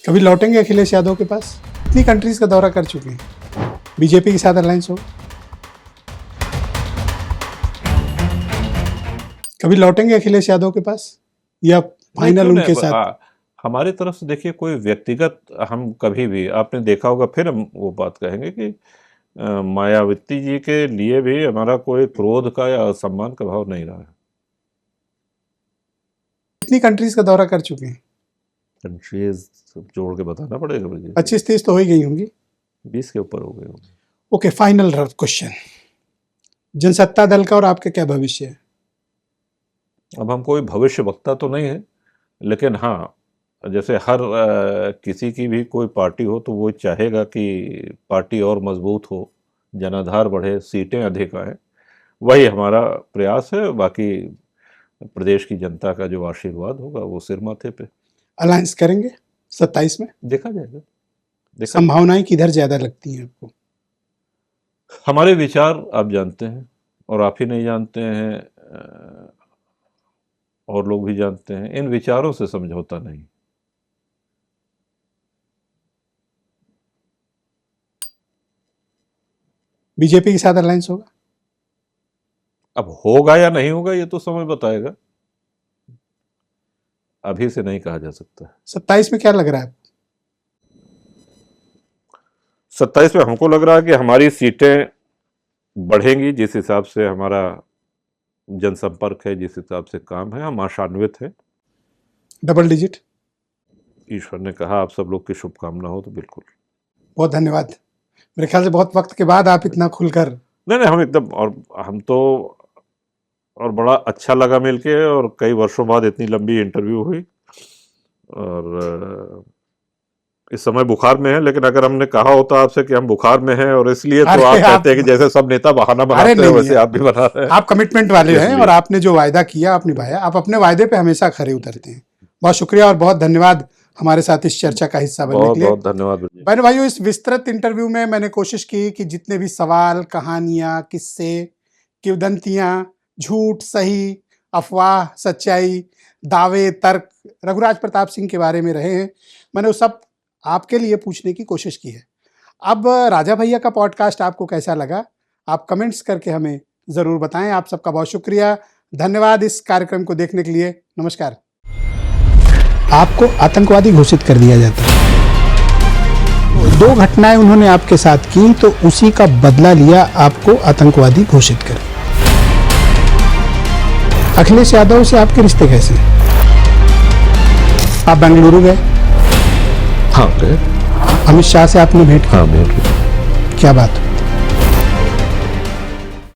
कभी लौटेंगे अखिलेश यादव के पास? कितनी कंट्रीज का दौरा कर चुके हैं? बीजेपी के साथ अलायंस हो? कभी लौटेंगे अखिलेश यादव के पास या फाइनल उनके साथ? हमारी तरफ से देखिए, कोई व्यक्तिगत हम कभी भी, आपने देखा होगा, फिर हम वो बात कहेंगे कि मायावती जी के लिए भी हमारा कोई क्रोध का या असम्मान का भाव नहीं रहा है। कितनी कंट्रीज का दौरा कर चुके हैं? कंट्रीज जोड़ के बताना पड़ेगा मुझे। 25-30 तो हो ही गई होंगी। 20 के ऊपर हो गए होंगे। ओके, फाइनल क्वेश्चन, जनसत्ता दल का और आपका क्या भविष्य है? अब हम कोई भविष्य वक्ता तो नहीं है, लेकिन हाँ, जैसे हर किसी की भी कोई पार्टी हो तो वो चाहेगा कि पार्टी और मजबूत हो, जनाधार बढ़े, सीटें अधिक आए। वही हमारा प्रयास है। बाकी प्रदेश की जनता का जो आशीर्वाद होगा वो सिर माथे पे। अलायंस करेंगे 27 में? देखा जाएगा। संभावनाएं किधर ज्यादा लगती हैं आपको? हमारे विचार आप जानते हैं, और आप ही नहीं जानते हैं, और लोग भी जानते हैं, इन विचारों से समझौता नहीं। बीजेपी के साथ अलायंस होगा? अब होगा या नहीं होगा ये तो समय बताएगा, अभी से नहीं कहा जा सकता। 27 में क्या लग रहा है? 27 में हमको लग रहा है कि हमारी सीटें बढ़ेंगी, जिस हिसाब से हमारा जनसंपर्क है, जिस हिसाब से काम है, हम आशान्वित हैं। Double digit? ईश्वर ने कहा आप सब लोग की शुभकामना हो तो बिल्कुल। बहुत धन्यवाद। मेरे ख्याल से बहुत वक्त के बाद आप इतना खुलकर। नहीं, हम एकदम, और हम तो, और बड़ा अच्छा लगा मिलके, और कई वर्षों बाद इतनी लंबी इंटरव्यू हुई। और इस समय बुखार में है, लेकिन अगर हमने कहा होता आपसे कि हम बुखार में हैं और इसलिए, तो आप कहते हैं कि जैसे सब नेता बहाना बनाते हैं, वैसे आप भी बना रहे हैं। आप कमिटमेंट वाले हैं और आपने जो वायदा किया आप निभाया। आप अपने वायदे पे हमेशा खरे उतरते हैं। बहुत शुक्रिया और बहुत धन्यवाद हमारे साथ इस चर्चा का हिस्सा बनने के लिए। बहुत धन्यवाद बहनों भाइयों, इस विस्तृत इंटरव्यू में मैंने कोशिश की कि जितने भी सवाल, कहानियां, किस्से, किंवदंतियां, झूठ, सही, अफवाह, सच्चाई, दावे, तर्क रघुराज प्रताप सिंह के बारे में रहे हैं, मैंने वो सब आपके लिए पूछने की कोशिश की है। अब राजा भैया का पॉडकास्ट आपको कैसा लगा, आप कमेंट्स करके हमें ज़रूर बताएं। आप सबका बहुत शुक्रिया, धन्यवाद इस कार्यक्रम को देखने के लिए। नमस्कार। आपको आतंकवादी घोषित कर दिया जाता है। 2 घटनाएं उन्होंने आपके साथ की तो उसी का बदला लिया आपको आतंकवादी घोषित कर। अखिलेश यादव से आपके रिश्ते कैसे? आप बेंगलुरु गए? हाँ गए। अमित शाह से आपने भेंट की? हाँ भेंट की। क्या बात?